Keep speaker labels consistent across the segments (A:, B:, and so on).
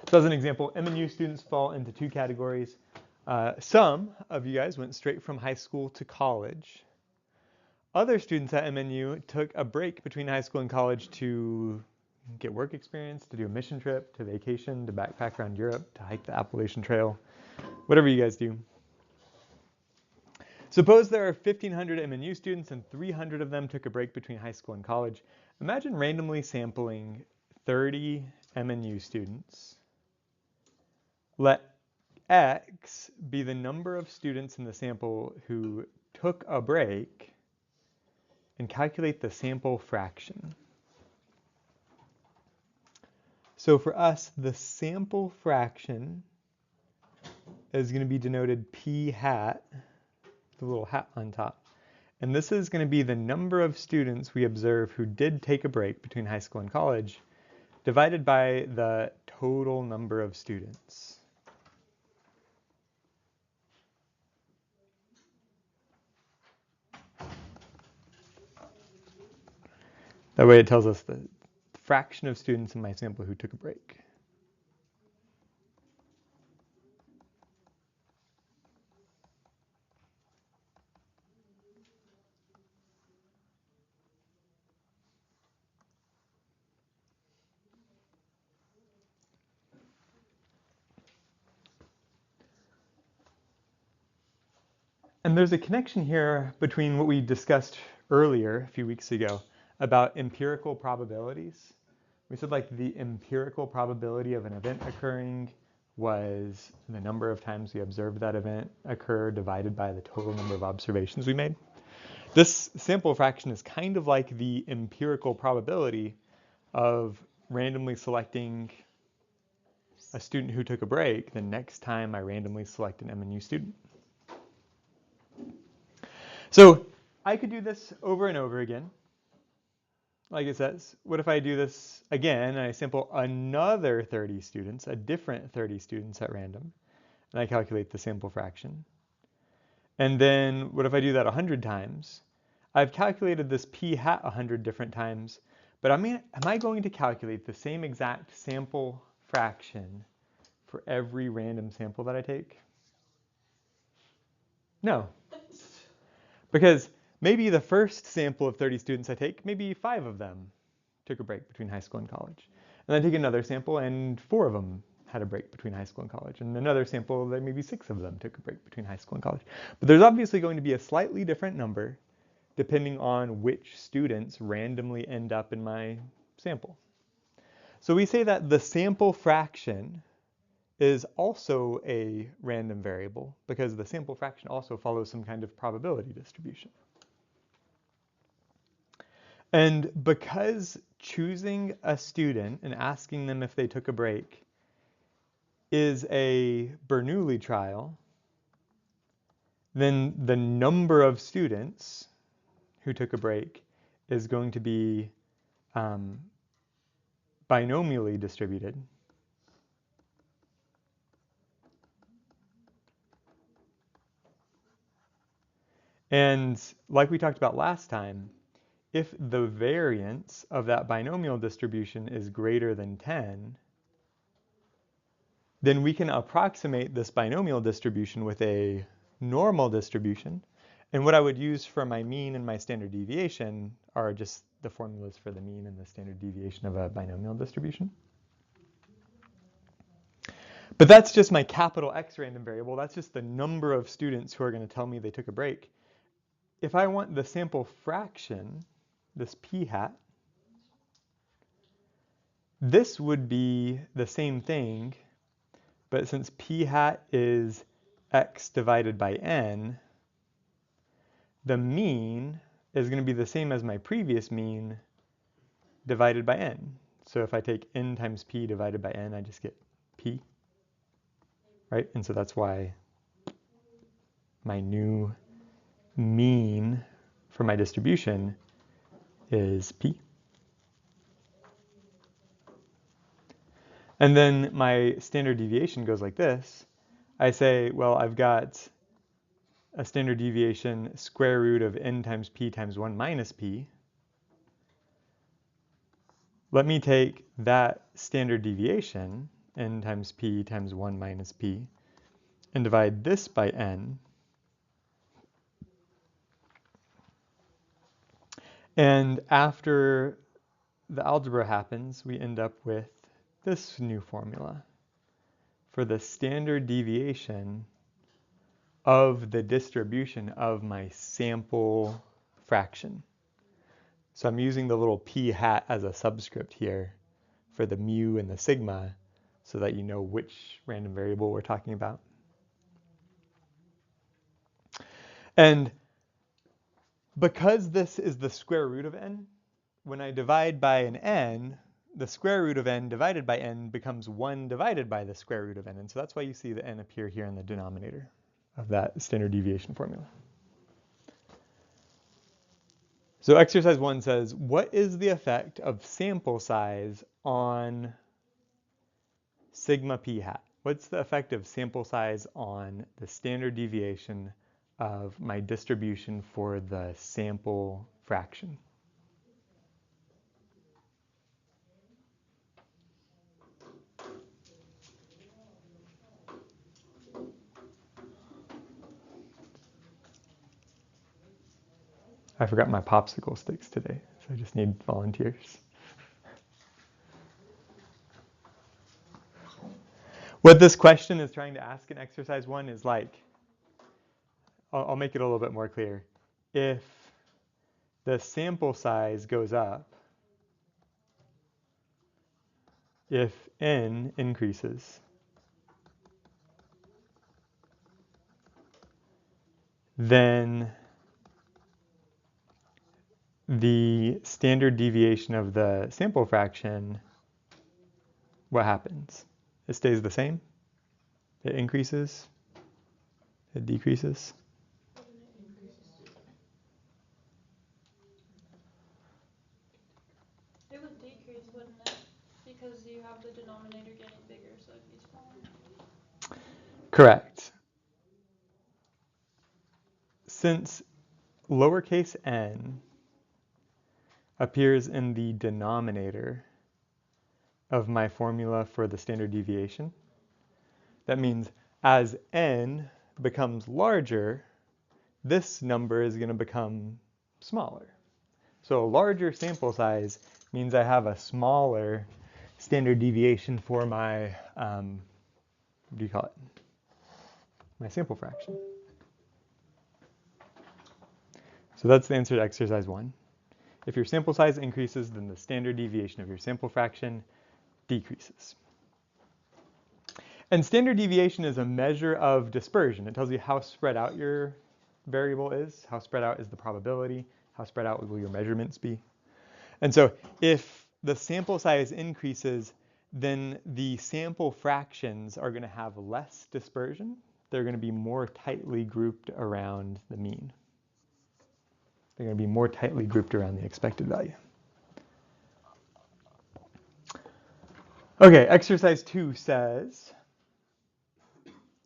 A: So as an example, MNU students fall into two categories. Some of you guys went straight from high school to college. Other students at MNU took a break between high school and college to get work experience, to do a mission trip, to vacation, to backpack around Europe, to hike the Appalachian Trail, whatever you guys do. Suppose there are 1,500 MNU students and 300 of them took a break between high school and college. Imagine randomly sampling 30 MNU students. Let X be the number of students in the sample who took a break, and calculate the sample fraction. So for us, the sample fraction is going to be denoted p hat, the little hat on top. And this is going to be the number of students we observe who did take a break between high school and college, divided by the total number of students. That way it tells us the fraction of students in my sample who took a break. And there's a connection here between what we discussed earlier a few weeks ago about empirical probabilities. We said like the empirical probability of an event occurring was the number of times we observed that event occur divided by the total number of observations we made. This sample fraction is kind of like the empirical probability of randomly selecting a student who took a break the next time I randomly select an MNU student. So I could do this over and over again. Like it says, what if I do this again and I sample another 30 students, a different 30 students at random, and I calculate the sample fraction? And then what if I do that 100 times? I've calculated this p hat 100 different times, but am I going to calculate the same exact sample fraction for every random sample that I take? No. Because maybe the first sample of 30 students I take, maybe 5 of them took a break between high school and college. And I take another sample and 4 of them had a break between high school and college. And another sample, that maybe 6 of them took a break between high school and college. But there's obviously going to be a slightly different number depending on which students randomly end up in my sample. So we say that the sample fraction is also a random variable because the sample fraction also follows some kind of probability distribution. And because choosing a student and asking them if they took a break is a Bernoulli trial, then the number of students who took a break is going to be binomially distributed. And like we talked about last time, if the variance of that binomial distribution is greater than 10, then we can approximate this binomial distribution with a normal distribution. And what I would use for my mean and my standard deviation are just the formulas for the mean and the standard deviation of a binomial distribution. But that's just my capital X random variable. That's just the number of students who are going to tell me they took a break. If I want the sample fraction, this p hat, this would be the same thing, but since p hat is x divided by n, the mean is going to be the same as my previous mean divided by n. So if I take n times p divided by n, I just get p, right? And so that's why my new mean for my distribution is p. And then my standard deviation goes like this. I say, well, I've got a standard deviation square root of n times p times 1 minus p. Let me take that standard deviation n times p times 1 minus p, and divide this by n. And after the algebra happens, we end up with this new formula for the standard deviation of the distribution of my sample fraction. So I'm using the little p hat as a subscript here for the mu and the sigma so that you know which random variable we're talking about. And because this is the square root of n, when I divide by an n, the square root of n divided by n becomes 1 divided by the square root of n. And so that's why you see the n appear here in the denominator of that standard deviation formula. So exercise 1 says, what is the effect of sample size on sigma p hat? What's the effect of sample size on the standard deviation of my distribution for the sample fraction? I forgot my popsicle sticks today, so I just need volunteers. What this question is trying to ask in exercise 1 is like, I'll make it a little bit more clear. If the sample size goes up, if n increases, then the standard deviation of the sample fraction, what happens? It stays the same? It increases? It decreases?
B: It would decrease, wouldn't it? Because you have the denominator getting bigger, so it'd be smaller.
A: Correct. Since lowercase n appears in the denominator of my formula for the standard deviation, that means as n becomes larger, this number is going to become smaller. So a larger sample size means I have a smaller standard deviation for my, what do you call it? My sample fraction. So that's the answer to exercise 1. If your sample size increases, then the standard deviation of your sample fraction decreases. And standard deviation is a measure of dispersion. It tells you how spread out your variable is, how spread out is the probability, how spread out will your measurements be. And so if the sample size increases, then the sample fractions are going to have less dispersion. They're going to be more tightly grouped around the mean. They're going to be more tightly grouped around the expected value. Okay, exercise 2 says,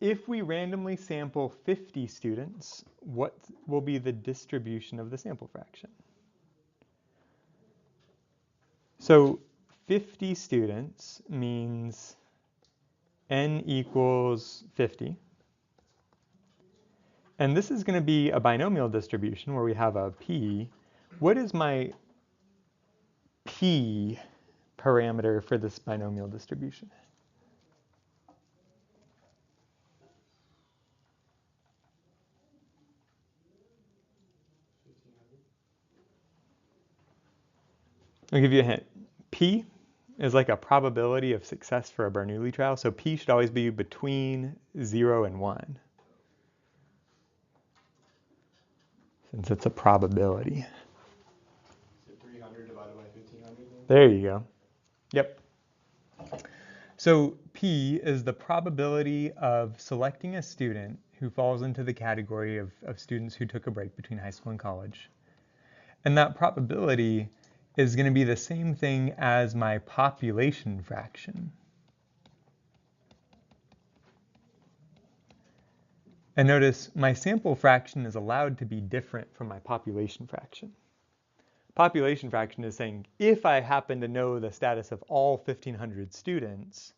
A: if we randomly sample 50 students, what will be the distribution of the sample fraction? So 50 students means n equals 50. And this is going to be a binomial distribution where we have a p. What is my p parameter for this binomial distribution? I'll give you a hint. P is like a probability of success for a Bernoulli trial. So P should always be between 0 and 1. Since it's a probability.
C: So 300 divided by 1500?
A: There you go. Yep. So P is the probability of selecting a student who falls into the category of students who took a break between high school and college. And that probability is going to be the same thing as my population fraction. And notice my sample fraction is allowed to be different from my population fraction. Population fraction is saying if I happen to know the status of all 1,500 students,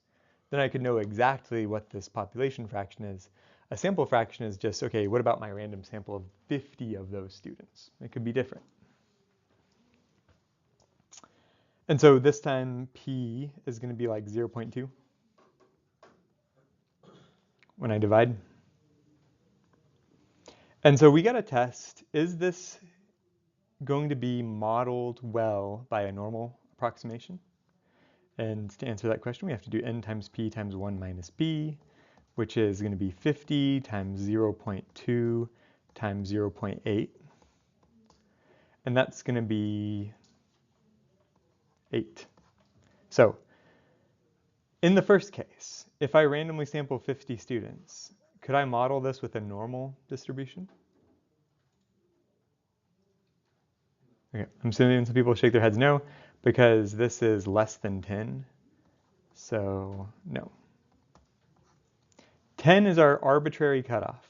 A: then I could know exactly what this population fraction is. A sample fraction is just, okay, what about my random sample of 50 of those students? It could be different. And so this time P is going to be like 0.2 when I divide. And so we got to test, is this going to be modeled well by a normal approximation? And to answer that question, we have to do n times p times 1 minus b, which is going to be 50 times 0.2 times 0.8. And that's going to be 8. So in the first case, if I randomly sample 50 students, could I model this with a normal distribution? Okay, I'm assuming some people shake their heads no, because this is less than 10. So no. 10 is our arbitrary cutoff.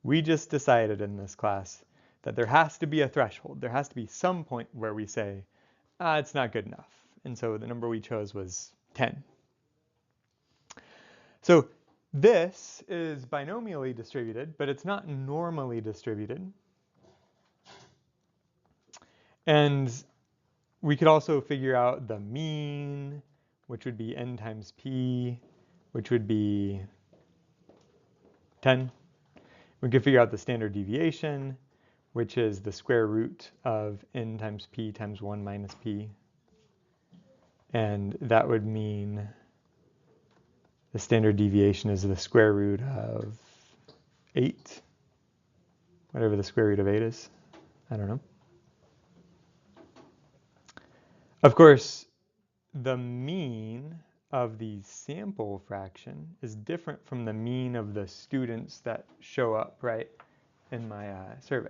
A: We just decided in this class that there has to be a threshold. There has to be some point where we say, it's not good enough. And so the number we chose was 10. So this is binomially distributed, but it's not normally distributed. And we could also figure out the mean, which would be n times p, which would be 10. We could figure out the standard deviation, which is the square root of n times p times 1 minus p. And that would mean the standard deviation is the square root of 8, whatever the square root of 8 is. I don't know. Of course, the mean of the sample fraction is different from the mean of the students that show up, right, in my survey.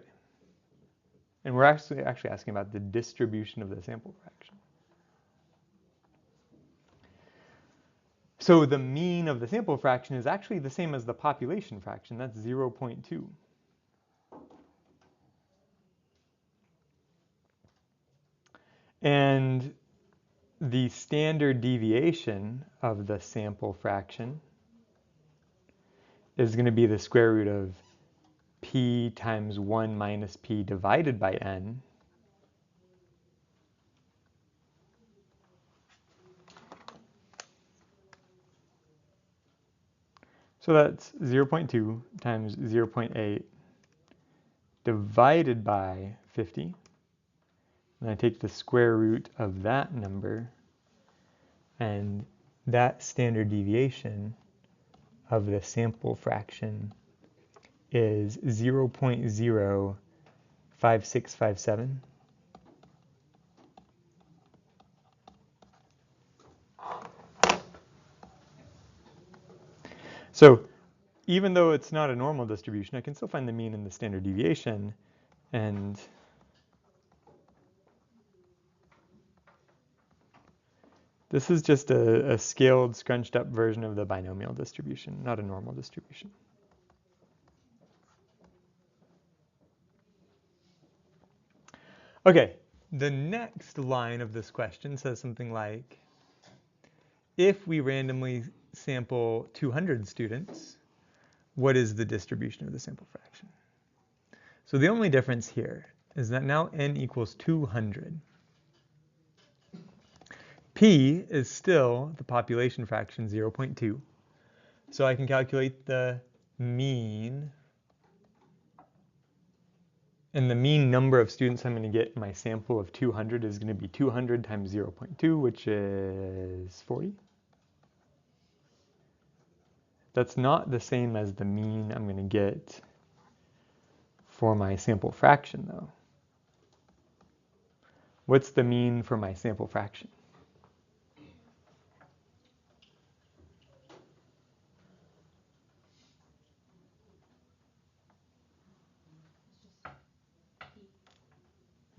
A: And we're actually asking about the distribution of the sample fraction. So the mean of the sample fraction is actually the same as the population fraction. That's 0.2. And the standard deviation of the sample fraction is going to be the square root of p times 1 minus p divided by n. So that's 0.2 times 0.8 divided by 50. And I take the square root of that number, and that standard deviation of the sample fraction is 0.05657. So even though it's not a normal distribution, I can still find the mean and the standard deviation, and this is just a scaled, scrunched up version of the binomial distribution, not a normal distribution. Okay, the next line of this question says something like, if we randomly sample 200 students, what is the distribution of the sample fraction? So the only difference here is that now n equals 200. P is still the population fraction 0.2. So I can calculate the mean. And the mean number of students I'm going to get in my sample of 200 is going to be 200 times 0.2, which is 40. That's not the same as the mean I'm going to get for my sample fraction, though. What's the mean for my sample fraction?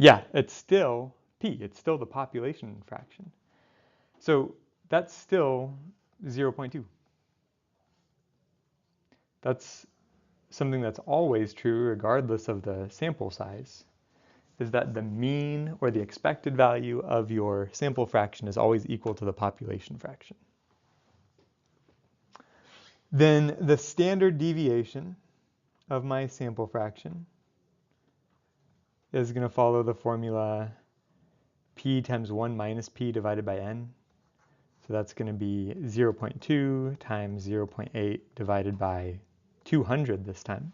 A: Yeah, it's still p. It's still the population fraction. So that's still 0.2. That's something that's always true regardless of the sample size, is that the mean or the expected value of your sample fraction is always equal to the population fraction. then the standard deviation of my sample fraction is going to follow the formula p times 1 minus p divided by n. So that's going to be 0.2 times 0.8 divided by 200 this time.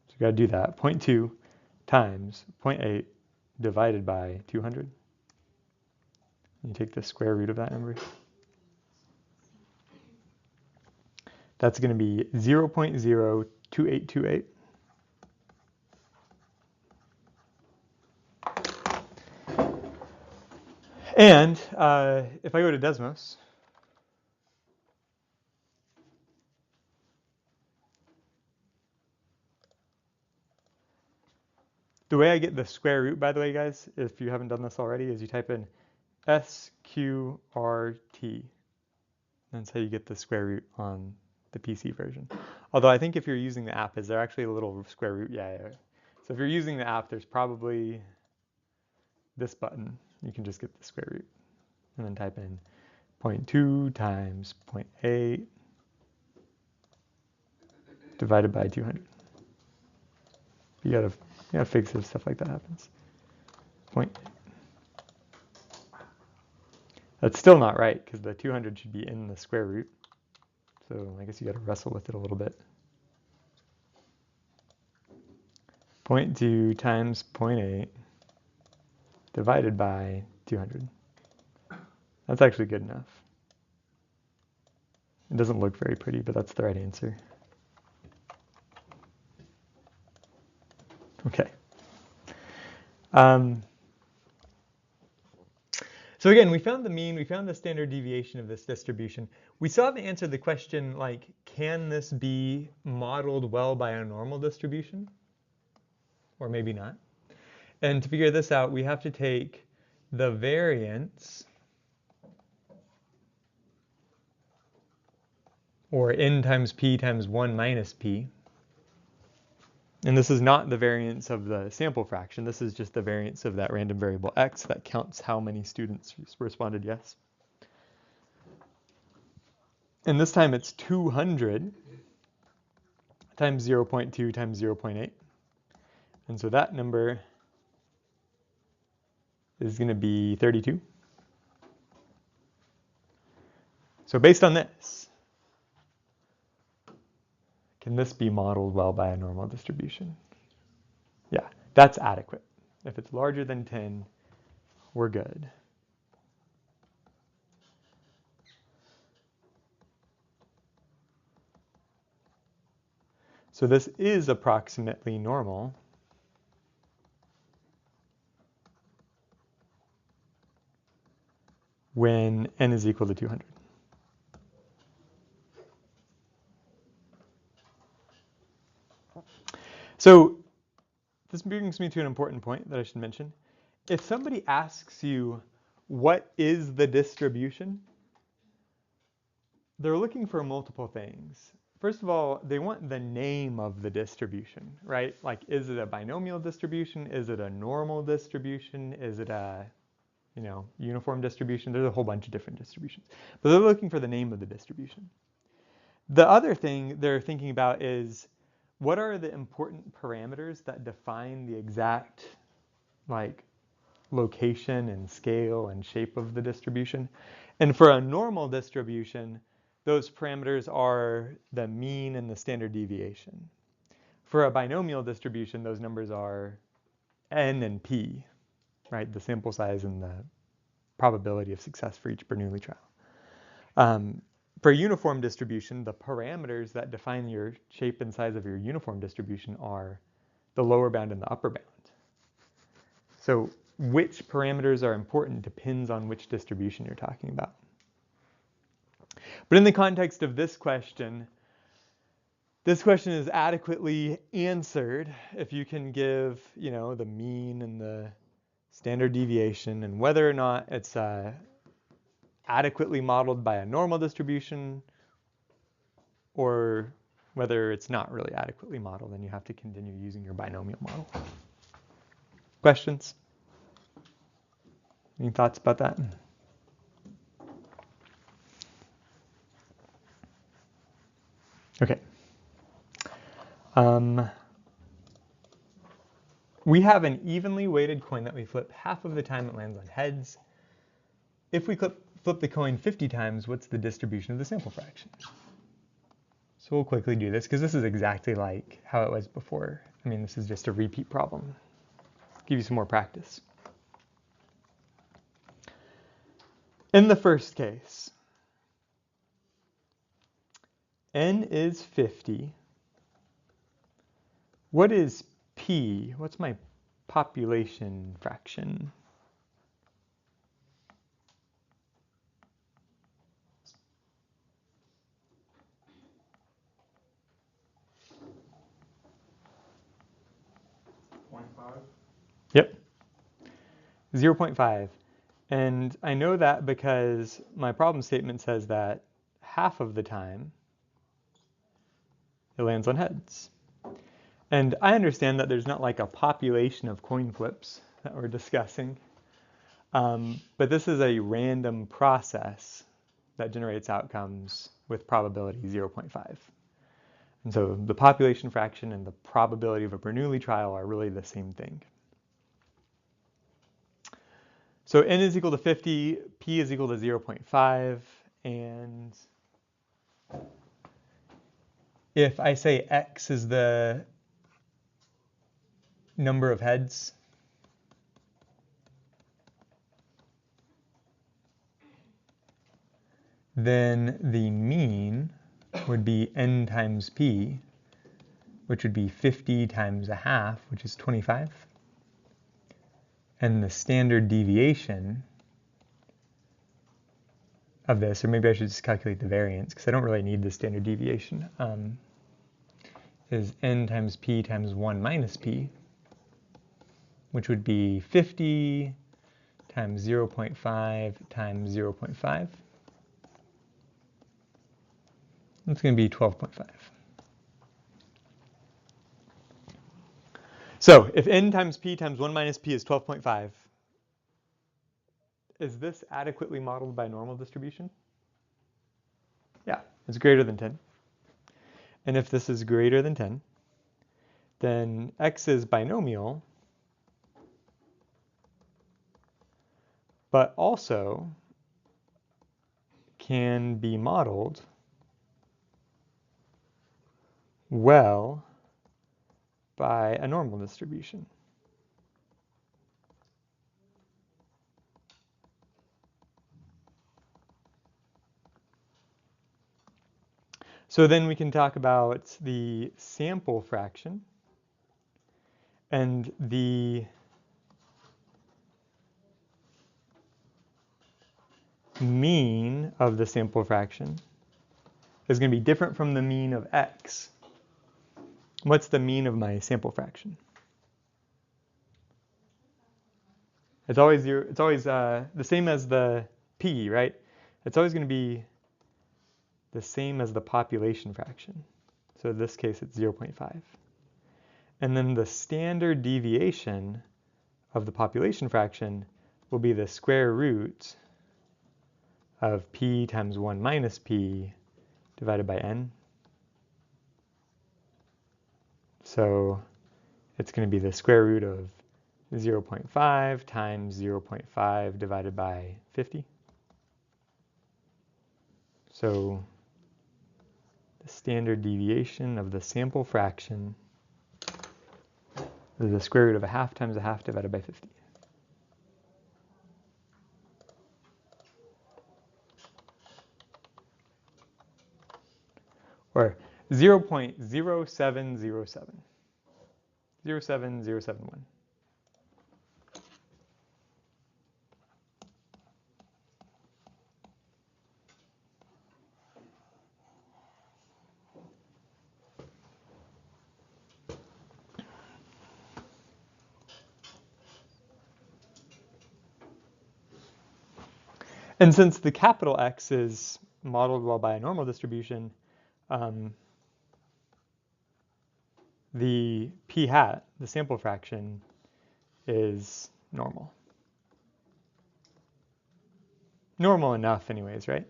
A: So you got to do that. 0.2 times 0.8 divided by 200. You take the square root of that number. That's going to be 0.02828. And if I go to Desmos, the way I get the square root, by the way, guys, if you haven't done this already, is you type in SQRT. That's how you get the square root on the PC version. Although I think if you're using the app, is there actually a little square root? Yeah. So if you're using the app, there's probably this button. You can just get the square root. And then type in 0.2 times 0.8 divided by 200. You gotta fix if stuff like that happens. That's still not right because the 200 should be in the square root. So I guess you gotta wrestle with it a little bit. 0.2 times 0.8 divided by 200. That's actually good enough. It doesn't look very pretty, but that's the right answer. Okay. So again, we found the mean, we found the standard deviation of this distribution. We still haven't answered the question, like, can this be modeled well by a normal distribution? Or maybe not. And to figure this out, we have to take the variance, or n times p times 1 minus p. And this is not the variance of the sample fraction. This is just the variance of that random variable x that counts how many students responded yes. And this time it's 200 times 0.2 times 0.8. And so that number is going to be 32. So based on this, can this be modeled well by a normal distribution? Yeah, that's adequate. If it's larger than 10, we're good. So this is approximately normal. When n is equal to 200. So this brings me to an important point that I should mention. If somebody asks you, what is the distribution? They're looking for multiple things. First of all, they want the name of the distribution, right? Like, is it a binomial distribution? Is it a normal distribution? Is it a, uniform distribution? There's a whole bunch of different distributions. But they're looking for the name of the distribution. The other thing they're thinking about is, what are the important parameters that define the exact, location and scale and shape of the distribution? And for a normal distribution, those parameters are the mean and the standard deviation. For a binomial distribution, those numbers are n and p, right? The sample size and the probability of success for each Bernoulli trial. For a uniform distribution, the parameters that define your shape and size of your uniform distribution are the lower bound and the upper bound. So which parameters are important depends on which distribution you're talking about. But in the context of this question is adequately answered if you can give, the mean and the standard deviation, and whether or not it's adequately modeled by a normal distribution, or whether it's not really adequately modeled, then you have to continue using your binomial model. Questions? Any thoughts about that? Okay. We have an evenly weighted coin that we flip half of the time it lands on heads. If we flip the coin 50 times, what's the distribution of the sample fraction? So we'll quickly do this because this is exactly like how it was before. I mean, this is just a repeat problem. Give you some more practice. In the first case, n is 50. What is p? What's my population fraction? Yep, 0.5. And I know that because my problem statement says that half of the time it lands on heads. And I understand that there's not like a population of coin flips that we're discussing, but this is a random process that generates outcomes with probability 0.5. And so the population fraction and the probability of a Bernoulli trial are really the same thing. So n is equal to 50, p is equal to 0.5, and if I say x is the number of heads, then the mean would be n times p, which would be 50 times a half, which is 25. And the standard deviation of this, or maybe I should just calculate the variance because I don't really need the standard deviation, is n times p times 1 minus p, which would be 50 times 0.5 times 0.5. It's going to be 12.5. So if n times p times 1 minus p is 12.5, is this adequately modeled by normal distribution? Yeah, it's greater than 10. And if this is greater than 10, then x is binomial, but also can be modeled well by a normal distribution. So then we can talk about the sample fraction and the mean of the sample fraction is going to be different from the mean of x. What's the mean of my sample fraction? It's always the same as the p, right? It's always going to be the same as the population fraction. So in this case, it's 0.5. And then the standard deviation of the population fraction will be the square root of p times 1 minus p divided by n. So it's going to be the square root of 0.5 times 0.5 divided by 50. So the standard deviation of the sample fraction is the square root of a half times a half divided by 50. Or 0.0707. 0.07071. And since the capital X is modeled well by a normal distribution, the p hat, the sample fraction, is normal. Normal enough anyways, right?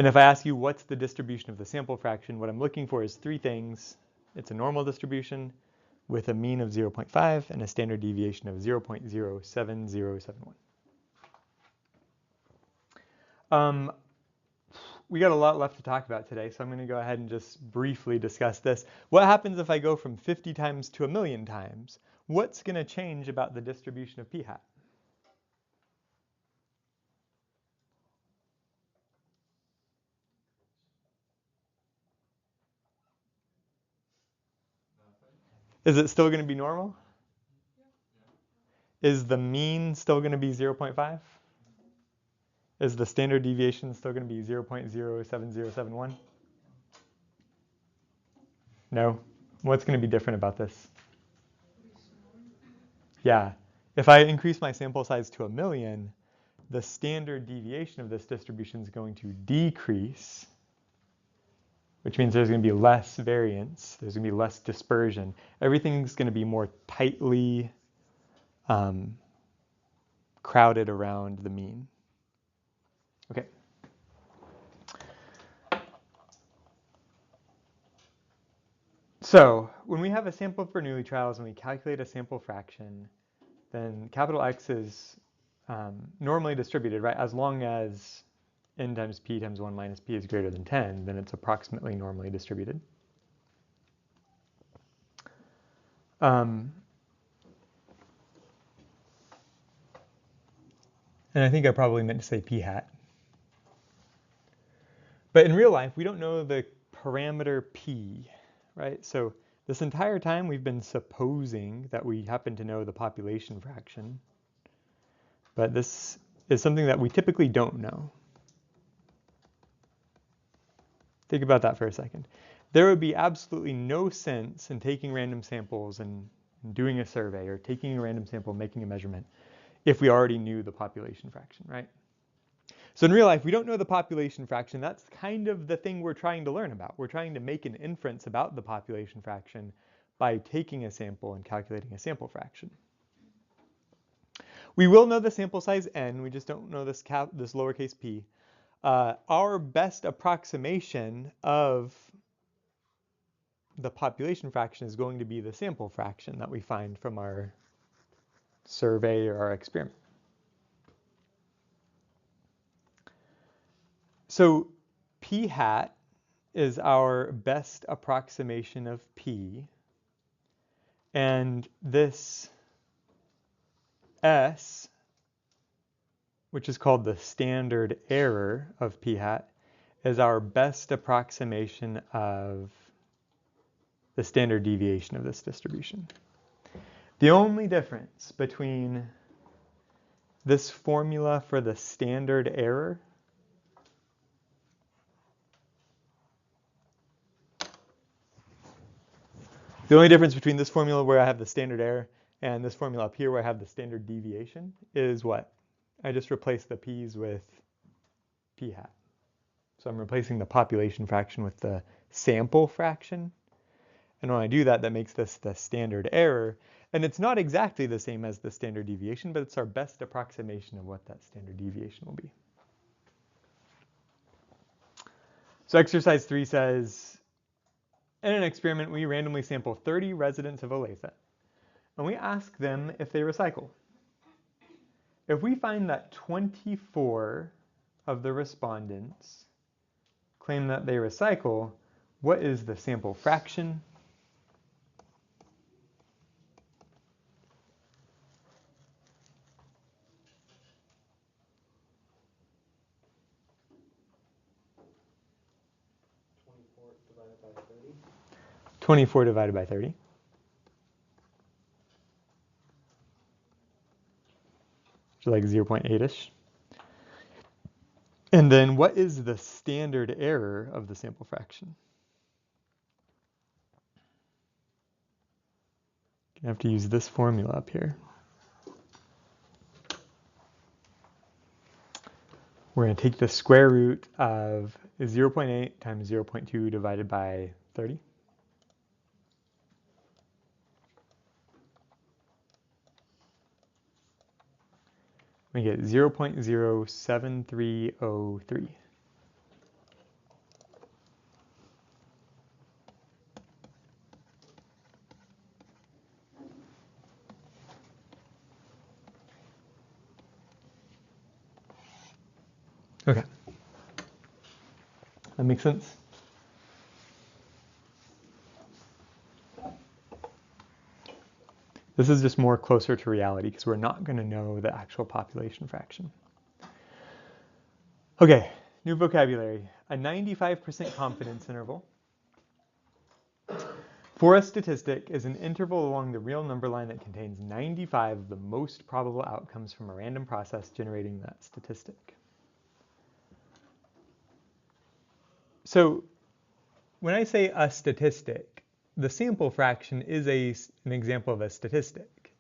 A: And if I ask you what's the distribution of the sample fraction, what I'm looking for is three things. It's a normal distribution with a mean of 0.5 and a standard deviation of 0.07071. We got a lot left to talk about today, so I'm going to go ahead and just briefly discuss this. What happens if I go from 50 times to 1,000,000 times? What's going to change about the distribution of p hat? Is it still going to be normal? Is the mean still going to be 0.5? Is the standard deviation still going to be 0.07071? No. What's going to be different about this? Yeah. If I increase my sample size to 1,000,000, the standard deviation of this distribution is going to decrease, which means there's going to be less variance. There's going to be less dispersion. Everything's going to be more tightly crowded around the mean. Okay. So when we have a sample of Bernoulli trials and we calculate a sample fraction, then capital X is normally distributed, right? As long as n times p times 1 minus p is greater than 10, then it's approximately normally distributed. And I think I probably meant to say p hat. But in real life, we don't know the parameter p, right? So this entire time we've been supposing that we happen to know the population fraction. But this is something that we typically don't know. Think about that for a second. There would be absolutely no sense in taking random samples and doing a survey, or taking a random sample and making a measurement, if we already knew the population fraction, right? So in real life, we don't know the population fraction. That's kind of the thing we're trying to learn about. We're trying to make an inference about the population fraction by taking a sample and calculating a sample fraction. We will know the sample size n, we just don't know this lowercase p. Our best approximation of the population fraction is going to be the sample fraction that we find from our survey or our experiment. So p hat is our best approximation of p, and this s, which is called the standard error of p hat, is our best approximation of the standard deviation of this distribution. The only difference between this formula for the standard error between this formula where I have the standard error and this formula up here where I have the standard deviation is what? I just replace the p's with p hat. So I'm replacing the population fraction with the sample fraction. And when I do that, that makes this the standard error. And it's not exactly the same as the standard deviation, but it's our best approximation of what that standard deviation will be. So exercise 3 says, in an experiment, we randomly sample 30 residents of Olathe, and we ask them if they recycle. If we find that 24 of the respondents claim that they recycle, what is the sample fraction?
C: Divided by 30.
A: 24 divided by 30. So like 0.8-ish. And then what is the standard error of the sample fraction? I have to use this formula up here. We're going to take the square root of 0.8 times 0.2 divided by 30. We get 0.07303. Okay. That makes sense? This is just more closer to reality because we're not going to know the actual population fraction. Okay, new vocabulary. A 95% confidence interval. For a statistic is an interval along the real number line that contains 95 of the most probable outcomes from a random process generating that statistic. So when I say a statistic, the sample fraction is an example of a statistic.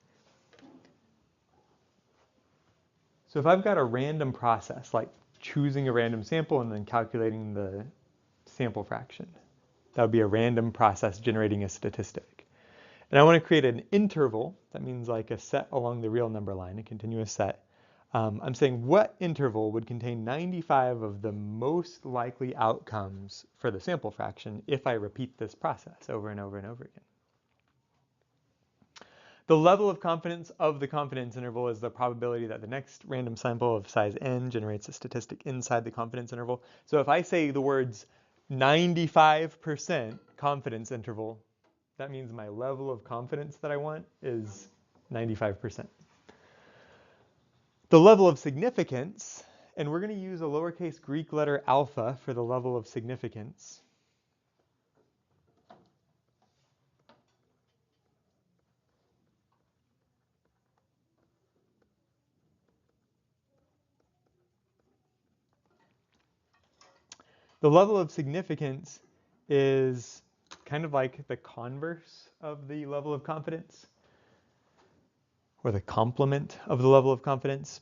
A: So if I've got a random process, like choosing a random sample and then calculating the sample fraction, that would be a random process generating a statistic. And I want to create an interval, that means like a set along the real number line, a continuous set. I'm saying what interval would contain 95 of the most likely outcomes for the sample fraction if I repeat this process over and over and over again. The level of confidence of the confidence interval is the probability that the next random sample of size n generates a statistic inside the confidence interval. So if I say the words 95% confidence interval, that means my level of confidence that I want is 95%. The level of significance, and we're going to use a lowercase Greek letter alpha for the level of significance. The level of significance is kind of like the converse of the level of confidence, or the complement of the level of confidence.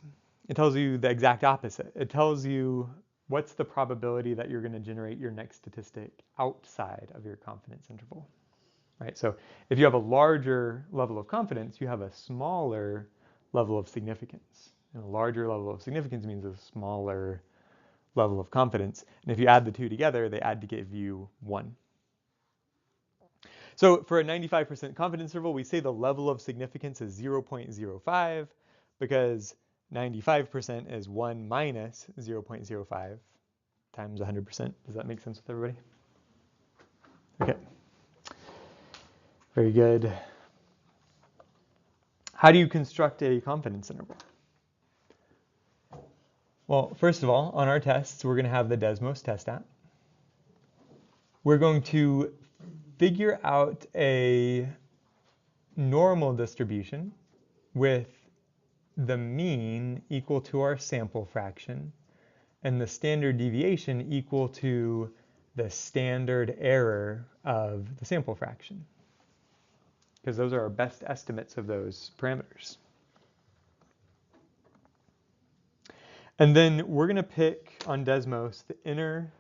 A: It tells you the exact opposite. It tells you what's the probability that you're going to generate your next statistic outside of your confidence interval, right? So if you have a larger level of confidence, you have a smaller level of significance. And a larger level of significance means a smaller level of confidence. And if you add the two together, they add to give you 1. So for a 95% confidence interval, we say the level of significance is 0.05 because 95% is 1 minus 0.05 times 100%. Does that make sense with everybody? Okay. Very good. How do you construct a confidence interval? Well, first of all, on our tests, we're going to have the Desmos test app. We're going to figure out a normal distribution with the mean equal to our sample fraction and the standard deviation equal to the standard error of the sample fraction, because those are our best estimates of those parameters. And then we're going to pick on Desmos the inner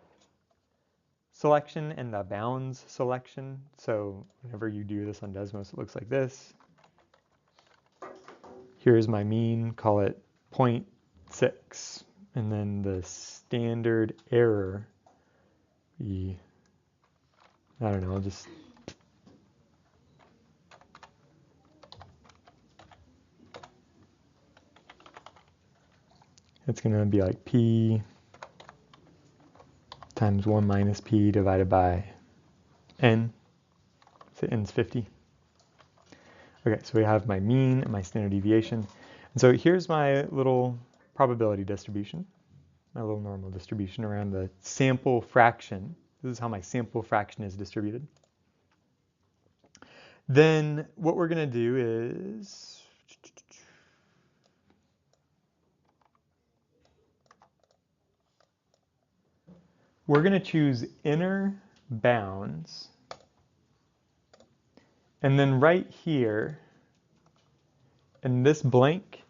A: selection and the bounds selection. So whenever you do this on Desmos, it looks like this. Here's my mean, call it 0.6. And then the standard error, I don't know, I'll just it's going to be like p times 1 minus p divided by n. So n's 50. Okay, so we have my mean and my standard deviation. And so here's my little probability distribution, my little normal distribution around the sample fraction. This is how my sample fraction is distributed. Then what we're going to do is we're going to choose inner bounds, and then right here in this blank,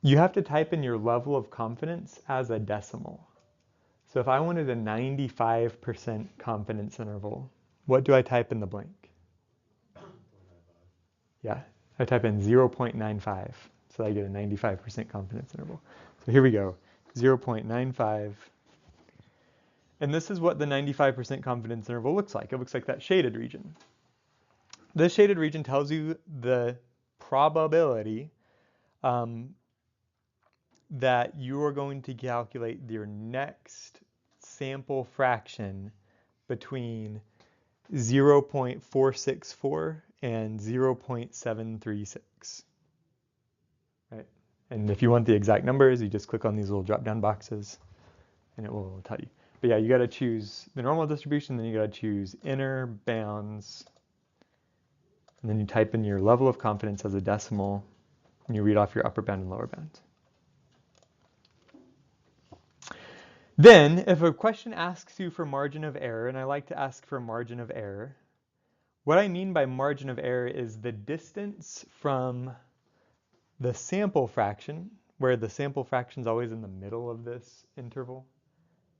A: you have to type in your level of confidence as a decimal. So if I wanted a 95% confidence interval, what do I type in the blank? Yeah, I type in 0.95, so I get a 95% confidence interval. So here we go. 0.95. And this is what the 95% confidence interval looks like. It looks like that shaded region. This shaded region tells you the probability that you are going to calculate your next sample fraction between 0.464 and 0.736, right? And if you want the exact numbers, you just click on these little drop-down boxes and it will tell you. But yeah, you got to choose the normal distribution, then you got to choose inner bounds, and then you type in your level of confidence as a decimal, and you read off your upper bound and lower bound. Then, if a question asks you for margin of error, and I like to ask for margin of error, what I mean by margin of error is the distance from the sample fraction, where the sample fraction is always in the middle of this interval,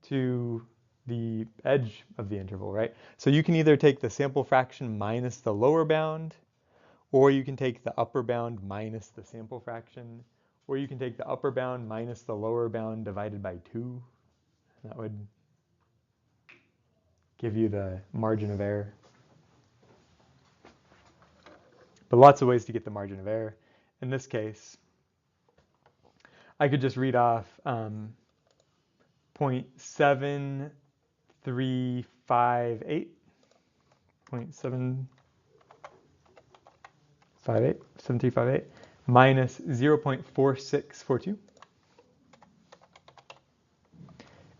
A: to the edge of the interval, right? So you can either take the sample fraction minus the lower bound, or you can take the upper bound minus the sample fraction, or you can take the upper bound minus the lower bound divided by 2. That would give you the margin of error. But lots of ways to get the margin of error. In this case, I could just read off 0.7358, 7358 minus 0.4642.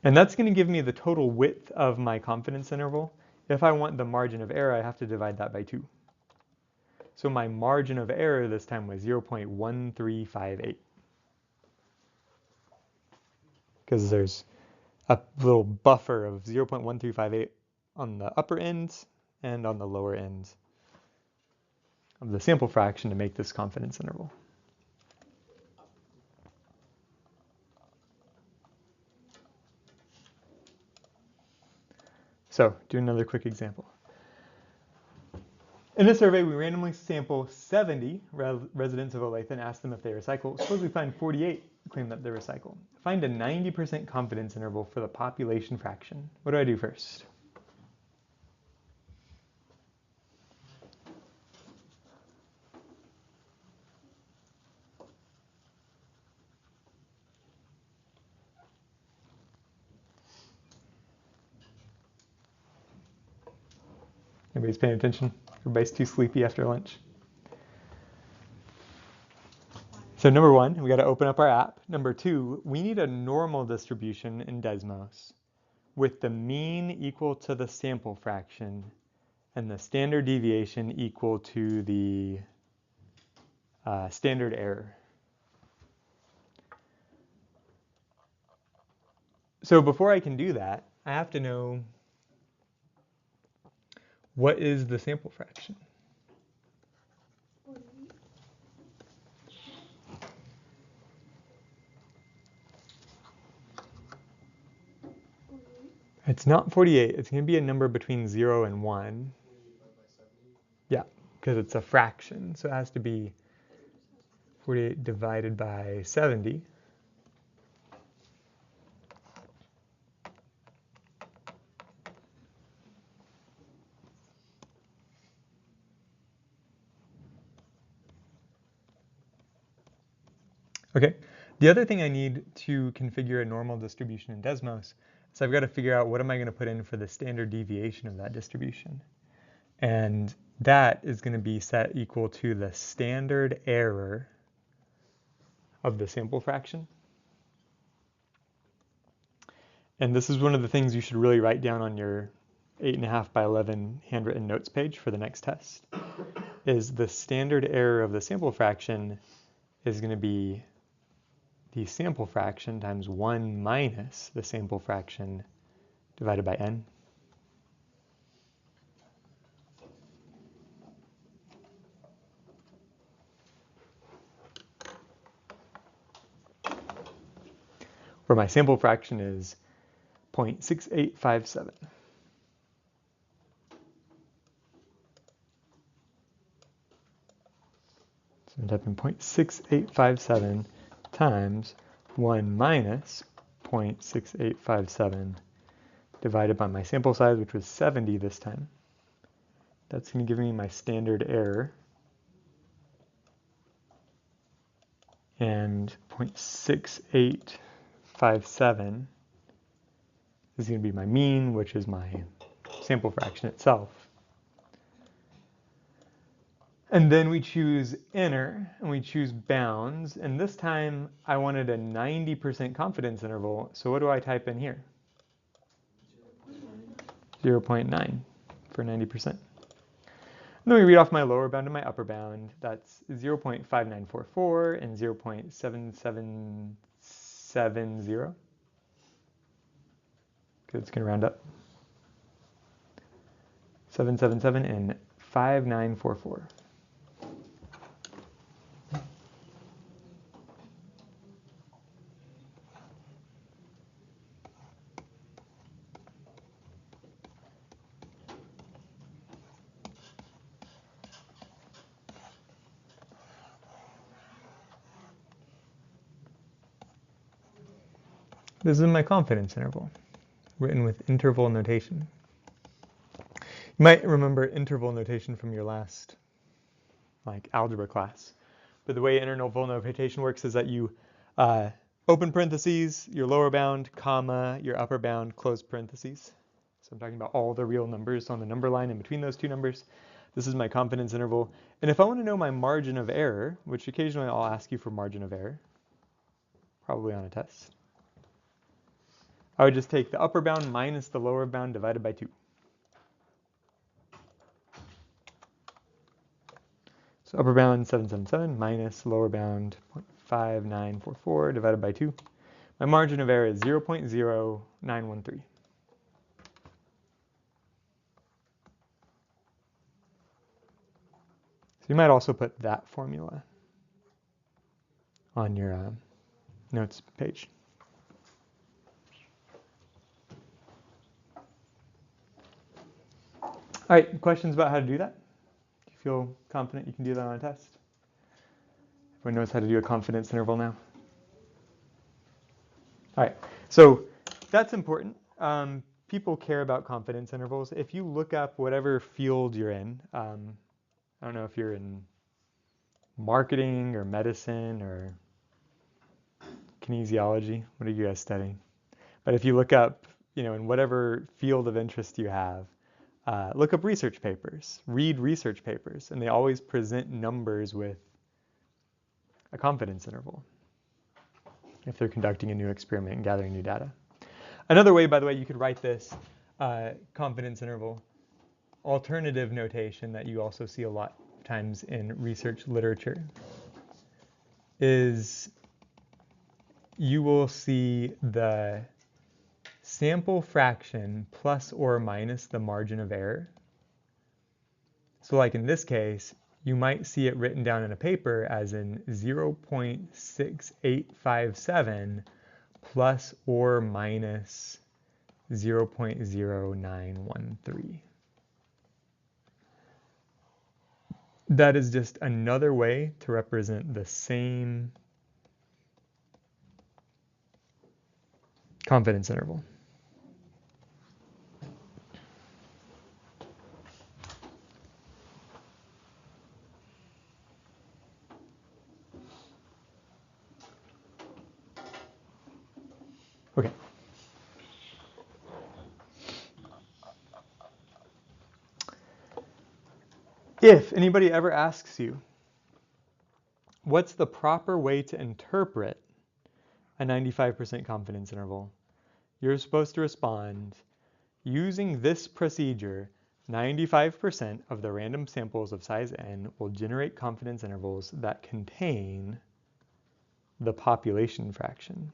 A: And that's going to give me the total width of my confidence interval. If I want the margin of error, I have to divide that by 2. So my margin of error this time was 0.1358. Because there's a little buffer of 0.1358 on the upper end and on the lower end of the sample fraction to make this confidence interval. So, do another quick example. In this survey, we randomly sample 70 residents of Olathe and ask them if they recycle. Suppose we find 48 claim that they recycle. Find a 90% confidence interval for the population fraction. What do I do first? Everybody's paying attention? Everybody's too sleepy after lunch. So number 1, we got to open up our app. Number 2, we need a normal distribution in Desmos with the mean equal to the sample fraction and the standard deviation equal to the standard error. So before I can do that, I have to know what is the sample fraction. It's not 48. It's going to be a number between 0 and 1. Yeah, because it's a fraction. So it has to be 48 divided by 70. Okay, the other thing I need to configure a normal distribution in Desmos is I've got to figure out what am I going to put in for the standard deviation of that distribution. And that is going to be set equal to the standard error of the sample fraction. And this is one of the things you should really write down on your 8.5 by 11 handwritten notes page for the next test, is the standard error of the sample fraction is going to be the sample fraction times 1 minus the sample fraction divided by n. Where my sample fraction is 0.6857. So I'm typing 0.6857 times 1 minus 0.6857 divided by my sample size, which was 70 this time. That's going to give me my standard error. And 0.6857 is going to be my mean, which is my sample fraction itself. And then we choose inner, and we choose bounds, and this time I wanted a 90% confidence interval, so what do I type in here? 0.9 for 90%. And then we read off my lower bound and my upper bound. That's 0.5944 and 0.7770. Good, it's going to round up. 777 and 5944. This is my confidence interval, written with interval notation. You might remember interval notation from your last algebra class. But the way interval notation works is that you open parentheses, your lower bound, comma, your upper bound, close parentheses. So I'm talking about all the real numbers on the number line in between those two numbers. This is my confidence interval. And if I want to know my margin of error, which occasionally I'll ask you for margin of error, probably on a test, I would just take the upper bound minus the lower bound divided by 2. So upper bound 777 minus lower bound 0.5944 divided by 2. My margin of error is 0.0913. So you might also put that formula on your notes page. All right, questions about how to do that? Do you feel confident you can do that on a test? Everyone knows how to do a confidence interval now? All right, so that's important. People care about confidence intervals. If you look up whatever field you're in, I don't know if you're in marketing or medicine or kinesiology. What are you guys studying? But if you look up, in whatever field of interest you have, look up research papers, read research papers, and they always present numbers with a confidence interval if they're conducting a new experiment and gathering new data. Another way, by the way, you could write this confidence interval alternative notation that you also see a lot of times in research literature is you will see the sample fraction plus or minus the margin of error. So like in this case, you might see it written down in a paper as in 0.6857 plus or minus 0.0913. That is just another way to represent the same confidence interval. Okay. If anybody ever asks you, what's the proper way to interpret a 95% confidence interval, you're supposed to respond, using this procedure, 95% of the random samples of size n will generate confidence intervals that contain the population fraction.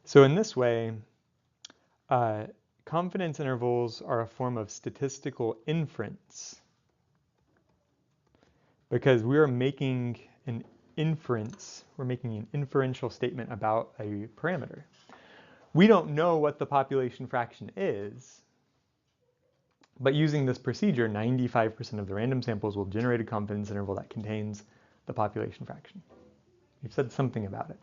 A: So in this way, confidence intervals are a form of statistical inference because we are making an inference, we're making an inferential statement about a parameter. We don't know what the population fraction is, but using this procedure, 95% of the random samples will generate a confidence interval that contains the population fraction. We've said something about it.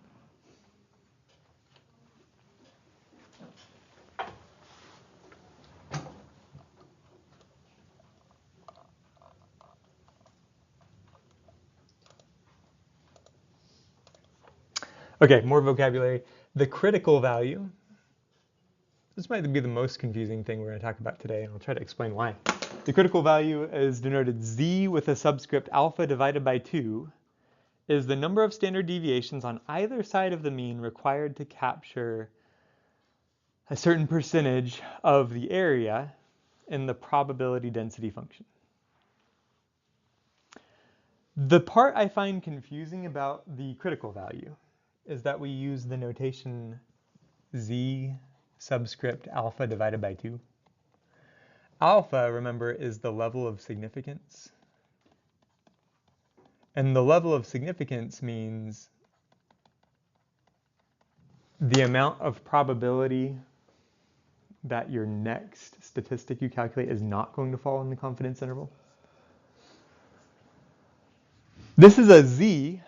A: Okay, more vocabulary. The critical value. This might be the most confusing thing we're going to talk about today, and I'll try to explain why. The critical value is denoted z with a subscript alpha divided by 2, is the number of standard deviations on either side of the mean required to capture a certain percentage of the area in the probability density function. The part I find confusing about the critical value is that we use the notation z subscript alpha divided by 2. Alpha, remember, is the level of significance. And the level of significance means the amount of probability that your next statistic you calculate is not going to fall in the confidence interval. This is a z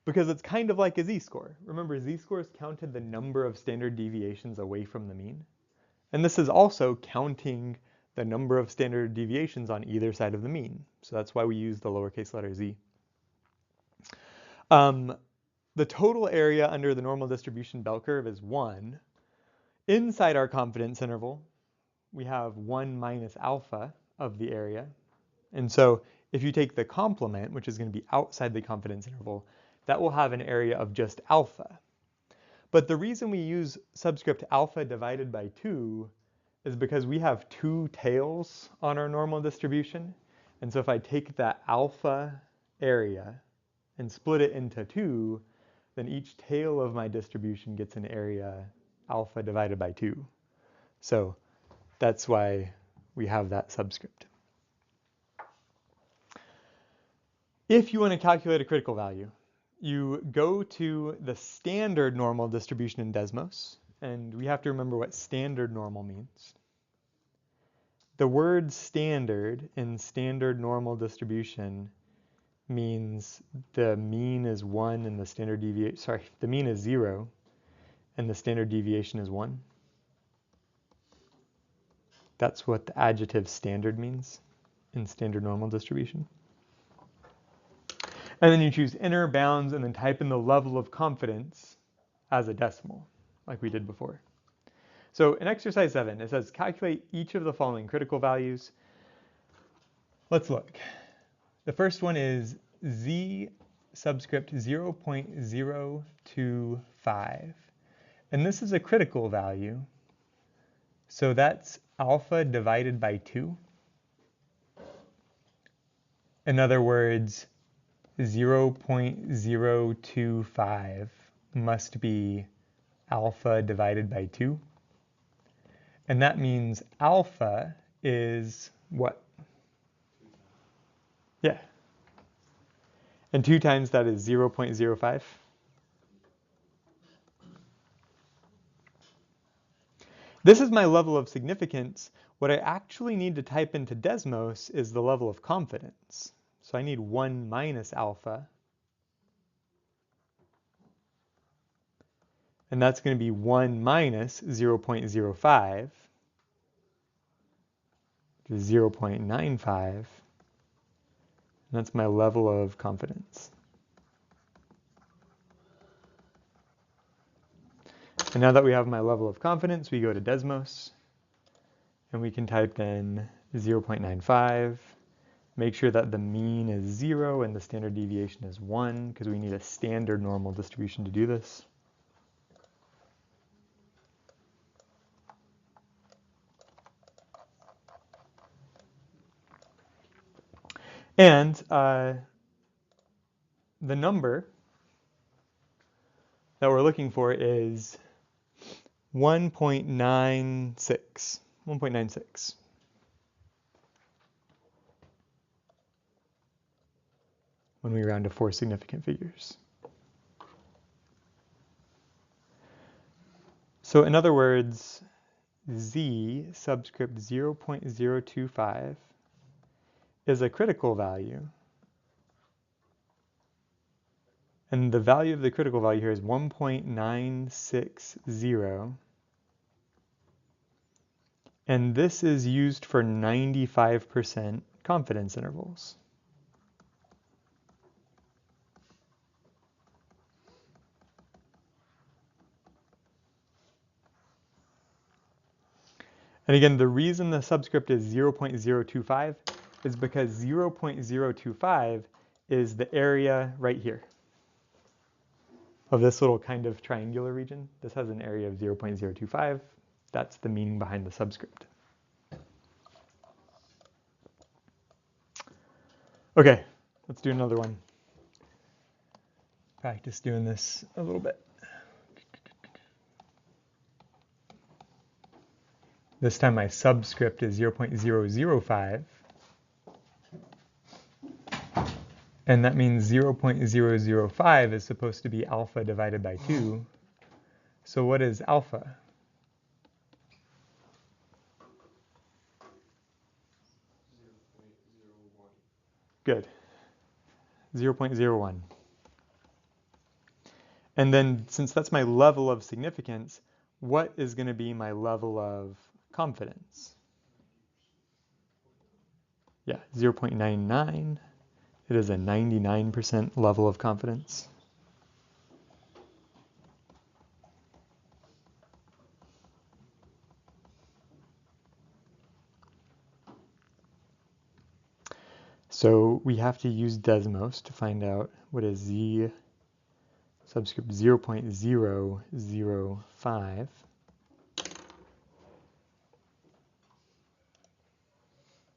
A: because it's kind of like a z-score. Remember, z-scores counted the number of standard deviations away from the mean. And this is also counting the number of standard deviations on either side of the mean. So that's why we use the lowercase letter z. The total area under the normal distribution bell curve is 1. Inside our confidence interval, we have 1 minus alpha of the area. And so if you take the complement, which is going to be outside the confidence interval, that will have an area of just alpha. But the reason we use subscript alpha divided by 2 is because we have 2 tails on our normal distribution. And so if I take that alpha area and split it into 2, then each tail of my distribution gets an area alpha divided by 2. So that's why we have that subscript. If you want to calculate a critical value, you go to the standard normal distribution in Desmos, and we have to remember what standard normal means. The word standard in standard normal distribution means the mean is 1 and the standard deviation, the mean is 0 and the standard deviation is 1. That's what the adjective standard means in standard normal distribution. And then you choose inner bounds and then type in the level of confidence as a decimal, like we did before. So in exercise 7, it says calculate each of the following critical values. Let's look. The first one is z subscript 0.025. And this is a critical value. So that's alpha divided by 2. In other words, 0.025 must be alpha divided by 2. And that means alpha is what? Yeah. And 2 times that is 0.05. This is my level of significance. What I actually need to type into Desmos is the level of confidence. So I need 1 minus alpha. And that's going to be 1 minus 0.05, which is 0.95. And that's my level of confidence. And now that we have my level of confidence, we go to Desmos, and we can type in 0.95. Make sure that the mean is 0 and the standard deviation is 1, because we need a standard normal distribution to do this. And the number that we're looking for is 1.96. 1.96. When we round to 4 significant figures. So in other words, z subscript 0.025 is a critical value. And the value of the critical value here is 1.960. And this is used for 95% confidence intervals. And again, the reason the subscript is 0.025 is because 0.025 is the area right here of this little kind of triangular region. This has an area of 0.025. That's the meaning behind the subscript. Okay, let's do another one. Practice doing this a little bit. This time my subscript is 0.005. And that means 0.005 is supposed to be alpha divided by 2. So what is alpha? Good. 0.01. And then since that's my level of significance, what is going to be my level of confidence? Yeah, 0.99. It is a 99% level of confidence. So we have to use Desmos to find out what is z subscript 0.005.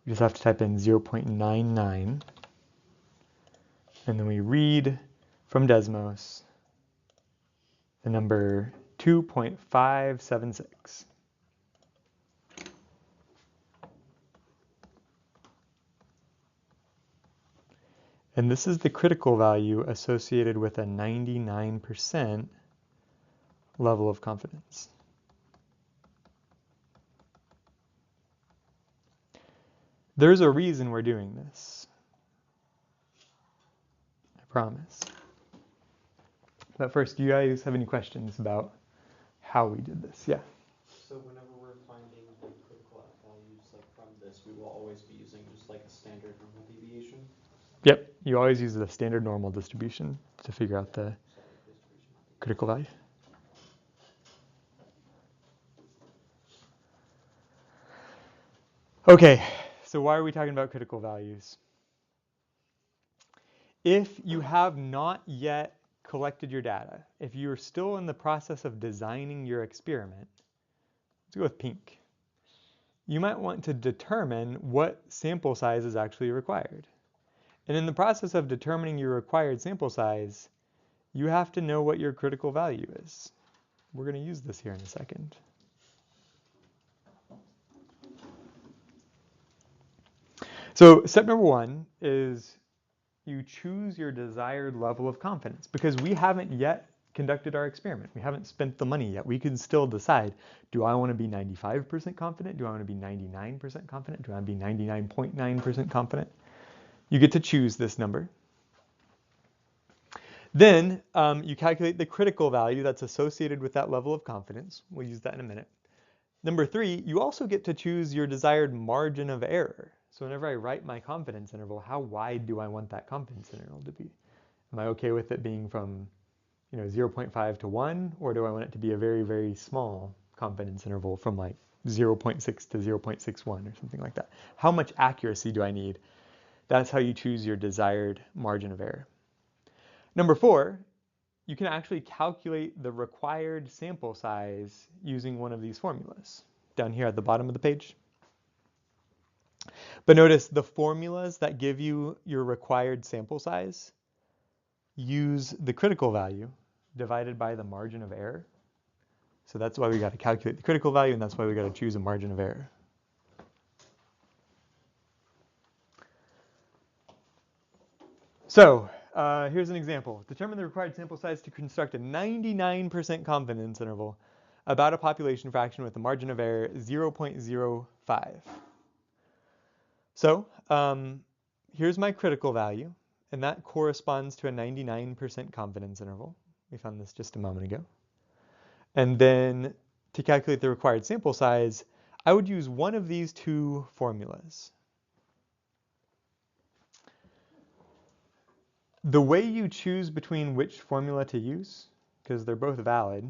A: We just have to type in 0.99. And then we read from Desmos the number 2.576. And this is the critical value associated with a 99% level of confidence. There's a reason we're doing this. I promise. But first, do you guys have any questions about how we did this? Yeah.
D: So whenever we're finding the critical values like from this, we will always be using just like a standard normal deviation?
A: Yep, you always use the standard normal distribution to figure out the critical value. Okay, so why are we talking about critical values? If you have not yet collected your data, if you're still in the process of designing your experiment, let's go with pink. You might want to determine what sample size is actually required. And in the process of determining your required sample size, you have to know what your critical value is. We're going to use this here in a second. So step number one is you choose your desired level of confidence, because we haven't yet conducted our experiment. We haven't spent the money yet. We can still decide, do I want to be 95% confident? Do I want to be 99% confident? Do I want to be 99.9% confident? You get to choose this number. Then you calculate the critical value that's associated with that level of confidence. We'll use that in a minute. Number three, you also get to choose your desired margin of error. So whenever I write my confidence interval, how wide do I want that confidence interval to be? Am I okay with it being from 0.5 to 1, or do I want it to be a very, very small confidence interval from like 0.6 to 0.61 or something like that? How much accuracy do I need? That's how you choose your desired margin of error. Number four, you can actually calculate the required sample size using one of these formulas down here at the bottom of the page. But notice the formulas that give you your required sample size use the critical value divided by the margin of error. So that's why we got to calculate the critical value, and that's why we got to choose a margin of error. So here's an example. Determine the required sample size to construct a 99% confidence interval about a population fraction with a margin of error 0.05. So here's my critical value, and that corresponds to a 99% confidence interval. We found this just a moment ago. And then to calculate the required sample size, I would use one of these two formulas. The way you choose between which formula to use, because they're both valid,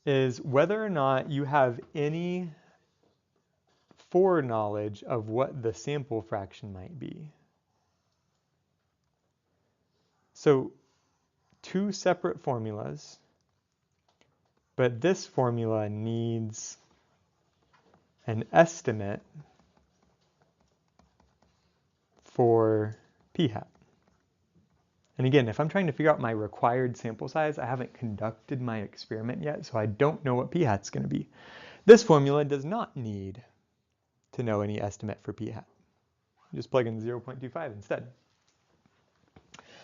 A: is whether or not you have any foreknowledge of what the sample fraction might be. So 2 separate formulas, but this formula needs an estimate for p hat. And again, if I'm trying to figure out my required sample size, I haven't conducted my experiment yet, so I don't know what p hat's going to be. This formula does not need to know any estimate for p hat. Just plug in 0.25 instead.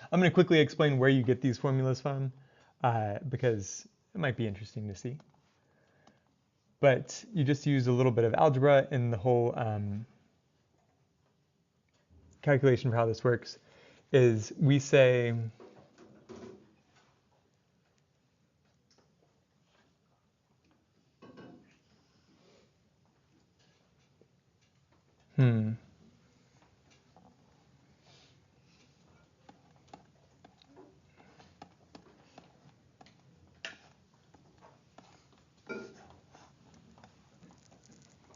A: I'm going to quickly explain where you get these formulas from, because it might be interesting to see. But you just use a little bit of algebra in the whole calculation for how this works. Is we say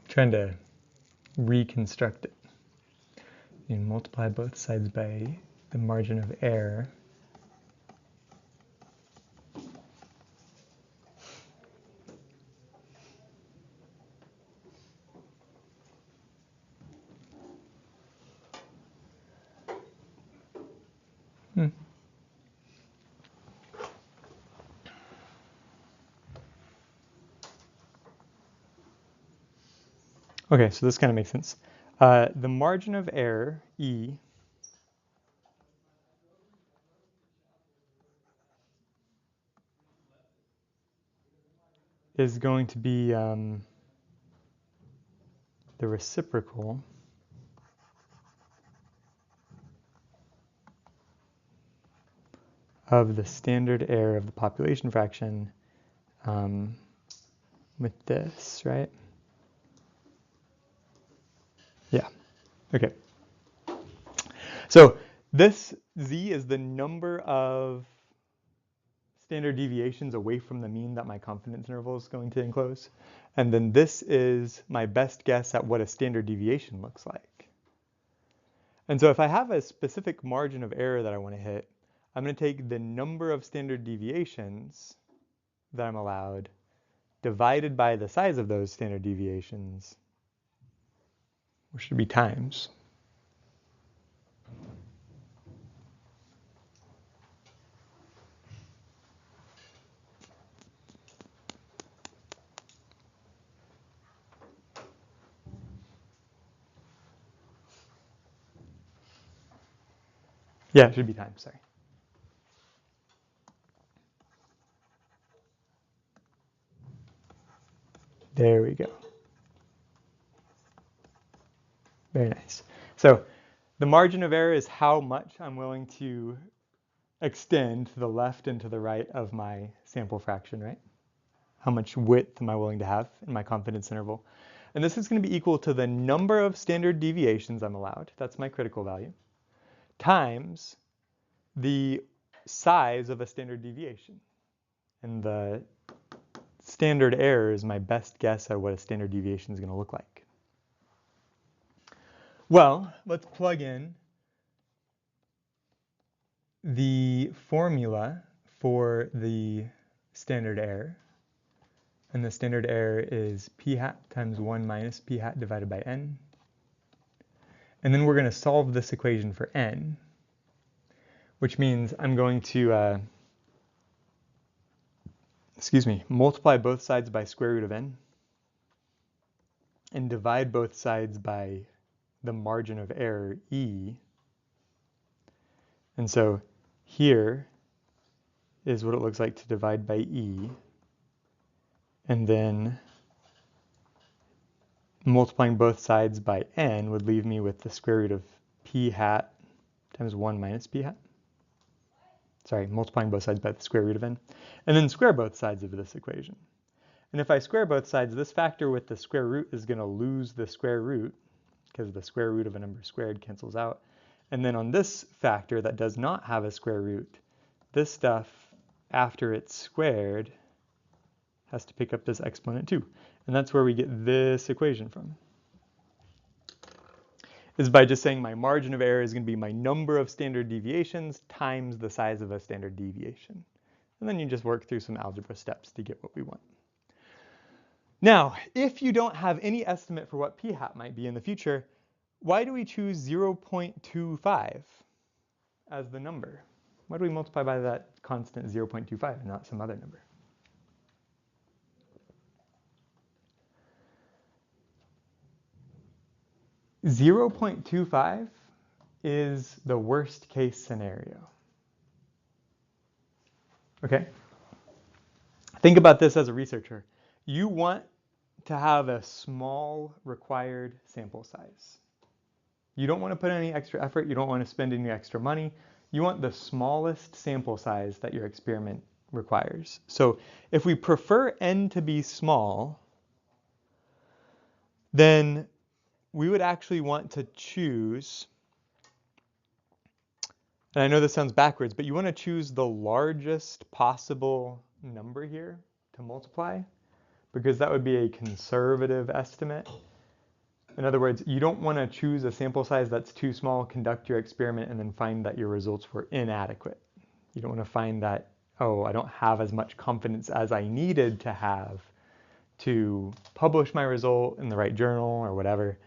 A: trying to reconstruct it. You multiply both sides by the margin of error. Okay, so this kind of makes sense. The margin of error, E, is going to be the reciprocal of the standard error of the population fraction with this, right? Yeah, okay. So this Z is the number of standard deviations away from the mean that my confidence interval is going to enclose. And then this is my best guess at what a standard deviation looks like. And so if I have a specific margin of error that I want to hit, I'm going to take the number of standard deviations that I'm allowed divided by the size of those standard deviations, which should be times. Yeah, it should be times, sorry. There we go. Very nice. So the margin of error is how much I'm willing to extend to the left and to the right of my sample fraction, right? How much width am I willing to have in my confidence interval? And this is going to be equal to the number of standard deviations I'm allowed. That's my critical value. Times the size of a standard deviation. And the standard error is my best guess at what a standard deviation is going to look like. Well, let's plug in the formula for the standard error. And the standard error is p hat times 1 minus p hat divided by n. And then we're going to solve this equation for n, which means I'm going to multiply both sides by square root of n and divide both sides by the margin of error, E. And so here is what it looks like to divide by E. And then multiplying both sides by n would leave me with the square root of p hat times 1 minus p hat. Sorry, multiplying both sides by the square root of n. And then square both sides of this equation. And if I square both sides, this factor with the square root is going to lose the square root, because the square root of a number squared cancels out. And then on this factor that does not have a square root, this stuff, after it's squared, has to pick up this exponent too. And that's where we get this equation from. is by just saying my margin of error is going to be my number of standard deviations times the size of a standard deviation. And then you just work through some algebra steps to get what we want. Now, if you don't have any estimate for what p hat might be in the future, why do we choose 0.25 as the number? Why do we multiply by that constant 0.25 and not some other number? (0.25) is the worst case scenario. Okay? Think about this as a researcher. You want to have a small required sample size. You don't want to put any extra effort. You don't want to spend any extra money. You want the smallest sample size that your experiment requires. So if we prefer n to be small, then we would actually want to choose, and I know this sounds backwards, but you want to choose the largest possible number here to multiply, because that would be a conservative estimate. In other words, you don't want to choose a sample size that's too small, conduct your experiment, and then find that your results were inadequate. You don't want to find that, oh, I don't have as much confidence as I needed to have to publish my result in the right journal or whatever.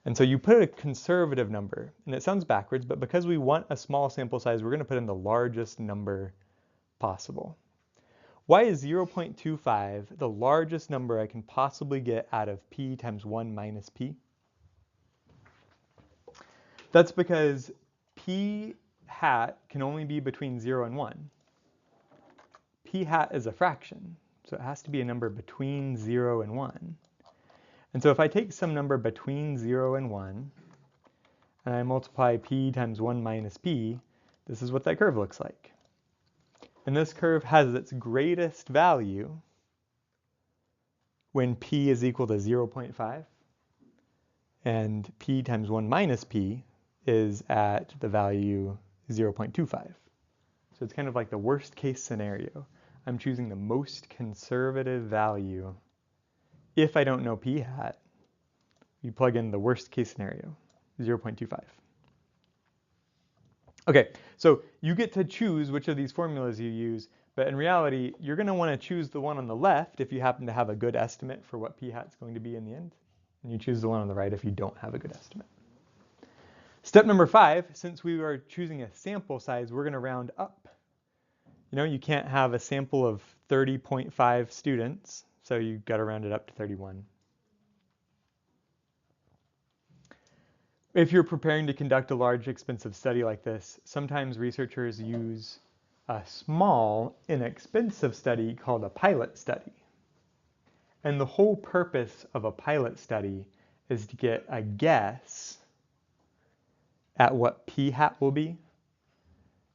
A: And so you put a conservative number, and it sounds backwards, but because we want a small sample size, we're going to put in the largest number possible. Why is 0.25 the largest number I can possibly get out of p times 1 minus p? That's because p hat can only be between 0 and 1. P hat is a fraction, so it has to be a number between 0 and 1. And so if I take some number between 0 and 1, and I multiply p times 1 minus p, this is what that curve looks like. And this curve has its greatest value when p is equal to 0.5, and p times 1 minus p is at the value 0.25. So it's kind of like the worst case scenario. I'm choosing the most conservative value. If I don't know p hat, you plug in the worst case scenario, 0.25. Okay, so you get to choose which of these formulas you use, but in reality, you're going to want to choose the one on the left if you happen to have a good estimate for what p hat's going to be in the end, and you choose the one on the right if you don't have a good estimate. Step number 5, since we are choosing a sample size, we're going to round up. You know, you can't have a sample of 30.5 students, so you've got to round it up to 31. If you're preparing to conduct a large, expensive study like this, sometimes researchers use a small, inexpensive study called a pilot study. And the whole purpose of a pilot study is to get a guess at what p hat will be.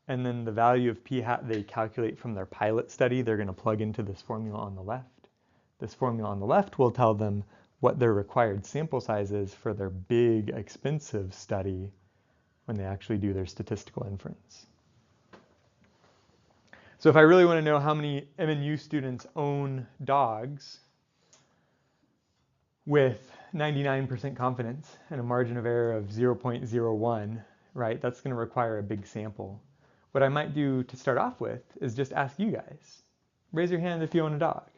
A: And then the value of p hat they calculate from their pilot study, they're going to plug into this formula on the left. This formula on the left will tell them what their required sample size is for their big, expensive study when they actually do their statistical inference. So if I really want to know how many MNU students own dogs with 99% confidence and a margin of error of 0.01, right, that's going to require a big sample. What I might do to start off with is just ask you guys. Raise your hand if you own a dog.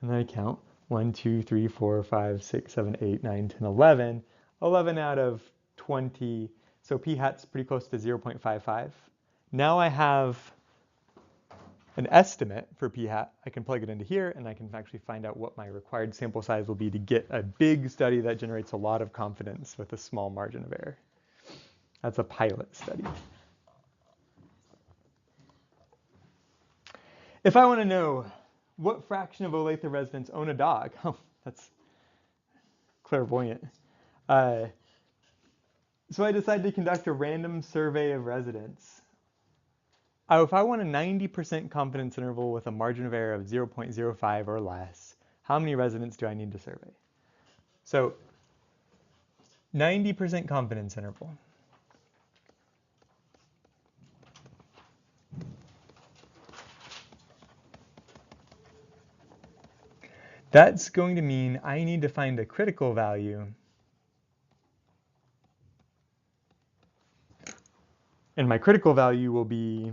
A: And then I count 1, 2, 3, 4, 5, 6, 7, 8, 9, 10, 11. 11 out of 20. So p hat's pretty close to 0.55. Now I have an estimate for p hat. I can plug it into here, and I can actually find out what my required sample size will be to get a big study that generates a lot of confidence with a small margin of error. That's a pilot study. If I want to know what fraction of Olathe residents own a dog, oh, that's clairvoyant. So I decided to conduct a random survey of residents. If I want a 90% confidence interval with a margin of error of 0.05 or less, how many residents do I need to survey? So 90% confidence interval. That's going to mean I need to find a critical value And my critical value will be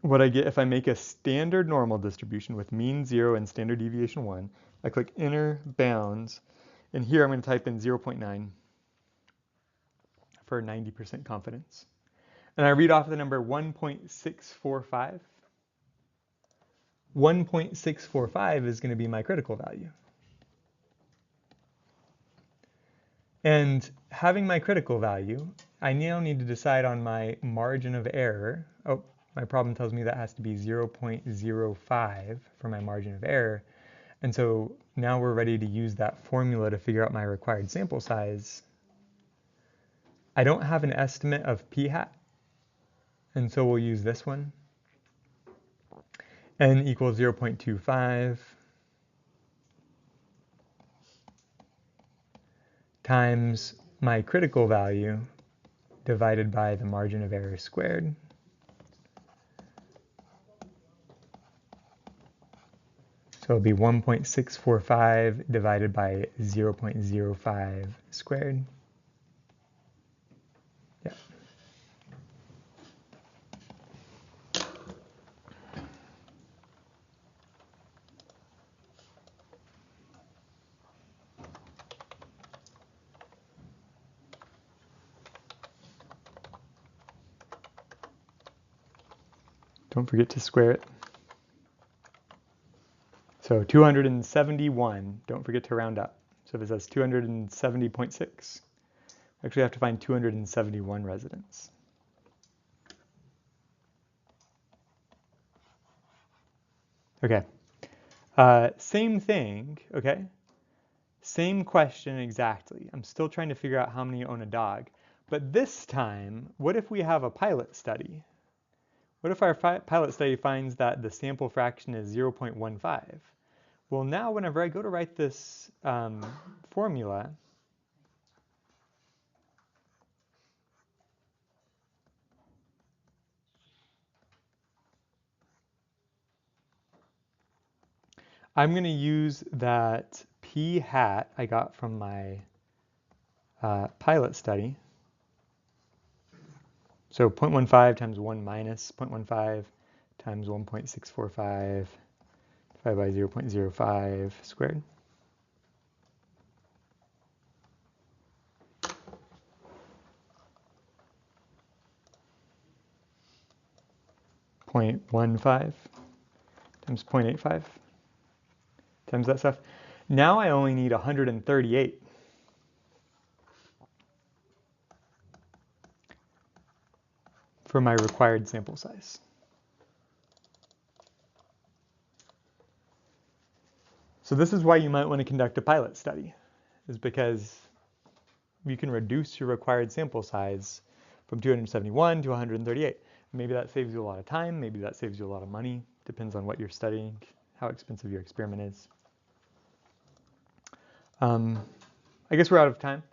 A: what I get if I make a standard normal distribution with mean 0 and standard deviation 1. I click inner bounds, and here I'm going to type in 0.9 for 90% confidence. And I read off the number 1.645. 1.645 is going to be my critical value. And having my critical value, I now need to decide on my margin of error. Oh, my problem tells me that has to be 0.05 for my margin of error. And so now we're ready to use that formula to figure out my required sample size. I don't have an estimate of p hat, and so we'll use this one. N equals 0.25 times my critical value divided by the margin of error squared. So it'll be 1.645 divided by 0.05 squared. Yeah. Don't forget to square it. So 271, don't forget to round up. So if it says 270.6, we actually have to find 271 residents. Okay, same thing, okay? Same question exactly. I'm still trying to figure out how many own a dog. But this time, what if we have a pilot study? What if our pilot study finds that the sample fraction is 0.15? Well, now whenever I go to write this formula, I'm going to use that p hat I got from my pilot study. So 0.15 times 1 minus 0.15 times 1.645 divided by 0.05 squared. .15 times 0.85 times that stuff. Now I only need 138. For my required sample size. So this is why you might want to conduct a pilot study, is because you can reduce your required sample size from 271 to 138. Maybe that saves you a lot of time, maybe that saves you a lot of money, depends on what you're studying, how expensive your experiment is. I guess we're out of time,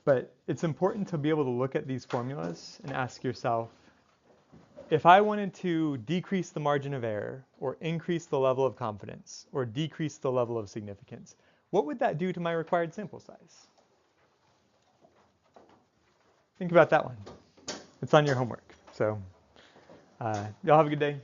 A: but it's important to be able to look at these formulas and ask yourself, if I wanted to decrease the margin of error, or increase the level of confidence, or decrease the level of significance, what would that do to my required sample size? Think about that one. It's on your homework. So y'all have a good day.